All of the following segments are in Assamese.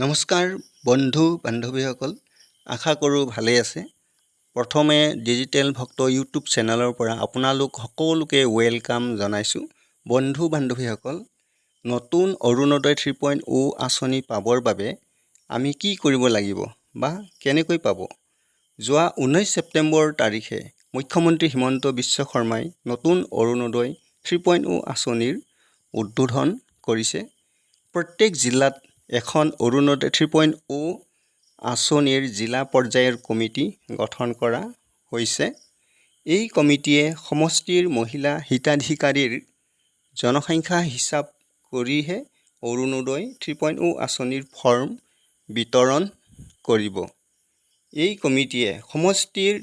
নমস্কাৰ বন্ধু বান্ধৱীসকল, আশা কৰোঁ ভালেই আছে। প্ৰথমে ডিজিটেল ভক্ত ইউটিউব চেনেলৰ পৰা আপোনালোক সকলোকে ৱেলকাম জনাইছোঁ। বন্ধু বান্ধৱীসকল, নতুন অৰুণোদয় 3.0 আঁচনি পাবৰ বাবে আমি কি কৰিব লাগিব বা কেনেকৈ পাব? যোৱা 19 ছেপ্টেম্বৰ তাৰিখে মুখ্যমন্ত্ৰী হিমন্ত বিশ্ব শৰ্মাই নতুন অৰুণোদয় 3.0 আঁচনিৰ উদ্বোধন কৰিছে। প্ৰত্যেক জিলাত এখন অৰুণোদয় 3.0 আঁচনিৰ জিলা পৰ্যায়ৰ কমিটি গঠন কৰা হৈছে। এই কমিটিয়ে সমষ্টিৰ মহিলা হিতাধিকাৰীৰ জনসংখ্যা হিচাপ কৰিহে অৰুণোদয় 3.0 আঁচনিৰ ফৰ্ম বিতৰণ কৰিব। এই কমিটিয়ে সমষ্টিৰ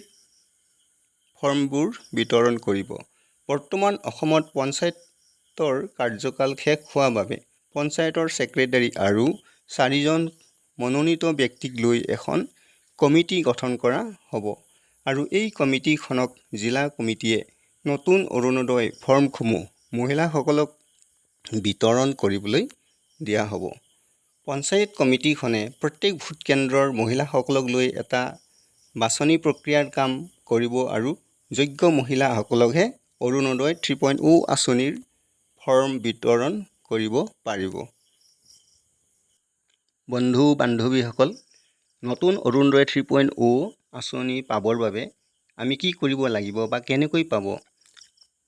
ফৰ্মবোৰ বিতৰণ কৰিব। বৰ্তমান অসমত পঞ্চায়তৰ কাৰ্যকাল শেষ হোৱাৰ বাবে পঞ্চায়তৰ ছেক্ৰেটাৰী আৰু 4জন মনোনীত ব্যক্তিক লৈ এখন কমিটি গঠন কৰা হ'ব আৰু এই কমিটিখনক জিলা কমিটিয়ে নতুন অৰুণোদয় ফৰ্মসমূহ মহিলাসকলক বিতৰণ কৰিবলৈ দিয়া হ'ব। পঞ্চায়ত কমিটিখনে প্ৰত্যেক ভোট কেন্দ্ৰৰ মহিলাসকলক লৈ এটা বাছনি প্ৰক্ৰিয়াৰ কাম কৰিব আৰু যোগ্য মহিলাসকলকহে অৰুণোদয় 3.0 আঁচনিৰ ফৰ্ম বিতৰণ কৰিব পাৰিব। বন্ধু বান্ধৱীসকল, নতুন অৰুণোদয় 3.0 আঁচনি পাবৰ বাবে আমি কি কৰিব লাগিব বা কেনেকৈ পাব?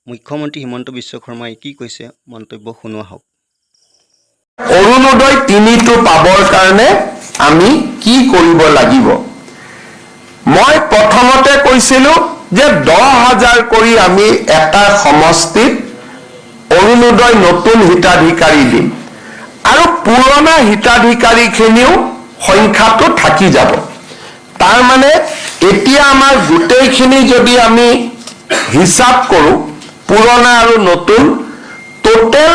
মুখ্যমন্ত্ৰী হিমন্ত বিশ্ব শৰ্মাই কি কৈছে মন্তব্য শুনোৱা হওক। অৰুণোদয় 3টো পাবৰ কাৰণে আমি কি কৰিব লাগিব? মই প্ৰথমতে কৈছিলোঁ যে 10,000 কৰি আমি এটা সমষ্টিত অৰুণোদয় নতুন হিতাধিকাৰী দিম আৰু পুৰণা হিতাধিকাৰীখিনিও সংখ্যাটো থাকি যাব। তাৰ মানে এতিয়া আমাৰ গোটেইখিনি যদি আমি হিচাপ কৰোঁ, পুৰণা আৰু নতুন, টোটেল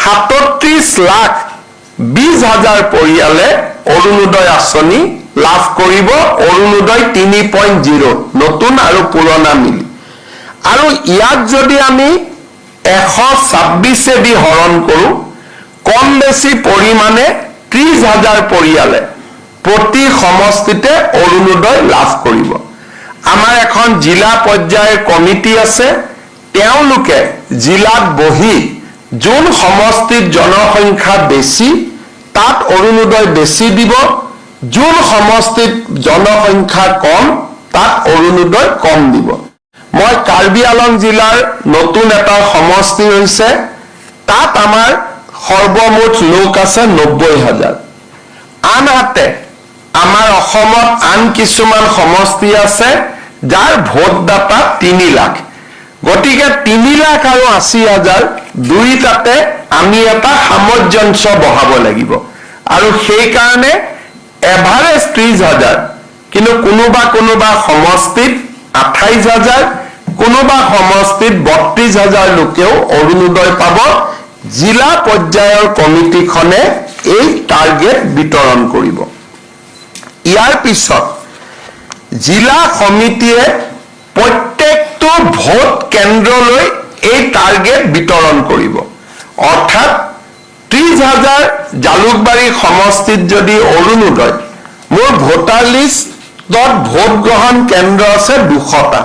37,20,000 পৰিয়ালে অৰুণোদয় আঁচনি লাভ কৰিব। অৰুণোদয় 3.0 নতুন আৰু পুৰণা মিলি। আৰু ইয়াক যদি আমি 126 দি হৰণ কৰোঁ, কম বেছি পৰিমাণে 30,000 পৰিয়ালে প্ৰতি সমষ্টিতে অৰুণোদয় লাভ কৰিব। আমাৰ এখন জিলা পৰ্যায়ৰ কমিটি আছে, তেওঁলোকে জিলাত বহি যোন সমষ্টিত জনসংখ্যা বেছি তাত অৰুণোদয় বেছি দিব, যোন সমষ্টিত জনসংখ্যা কম তাত অৰুণোদয় কম দিব। মই কাৰ্বি আলং জিলাৰ নতুন এটা সমষ্টি হৈছে, তাত আমাৰ সৰ্বমুঠ লোক আছে 90,000। আনহাতে আমাৰ অসমত আন কিছুমান সমষ্টি আছে যাৰ ভোটদাতা 3 লাখ। গতিকে 3 লাখ আৰু 80,000 দুইটাতে আমি এটা সামঞ্জস্য বহাব লাগিব আৰু সেইকাৰণে এভাৰেজ 30,000, কিন্তু কোনোবা সমষ্টিত 28,000, কোনোবা সমষ্টিত 32,000 লোকেও অৰুণোদয় পাব। জিলা পৰ্যায়ৰ কমিটিখনে এই টাৰ্গেট বিতৰণ কৰিব। ইয়াৰ পিছত জিলা সমিতিয়ে প্ৰত্যেকটো ভোট কেন্দ্ৰলৈ এই টাৰ্গেট বিতৰণ কৰিব। অৰ্থাৎ 30,000 জালুকবাৰী সমষ্টিত যদি অৰুণোদয়, মোৰ ভোটাৰ লিষ্টত ভোট গ্ৰহণ কেন্দ্ৰ আছে 200টা।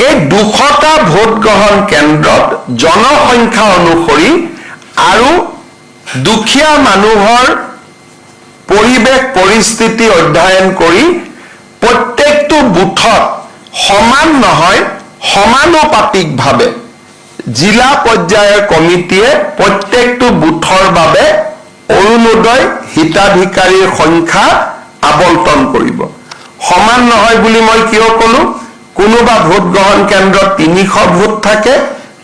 এই 200টা ভোট গ্ৰহণ কেন্দ্ৰত জনসংখ্যা অনুসৰি আৰু দুখীয়া মানুহৰ পৰিৱেশ পৰিস্থিতি অধ্যয়ন কৰি প্ৰত্যেকটো বুথত সমান নহয়, সমানুপাতিকভাৱে জিলা পৰ্যায়ৰ কমিটিয়ে প্ৰত্যেকটো বুথৰ বাবে অৰুণোদয় হিতাধিকাৰীৰ সংখ্যা আবণ্টন কৰিব। সমান নহয় বুলি মই কিয় ক'লো? কোনোবা ভোট গ্ৰহণ কেন্দ্ৰত 300 ভোট থাকে,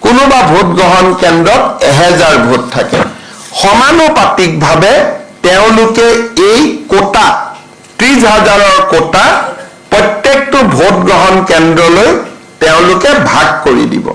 কোনোবা ভোট গ্ৰহণ কেন্দ্ৰত 1000 ভোট থাকে। সমানুপাতিকভাৱে তেওঁলোকে এই কোটা 30,000ৰ কোটা প্ৰত্যেকটো ভোট গ্ৰহণ কেন্দ্ৰলৈ তেওঁলোকে ভাগ কৰি দিব।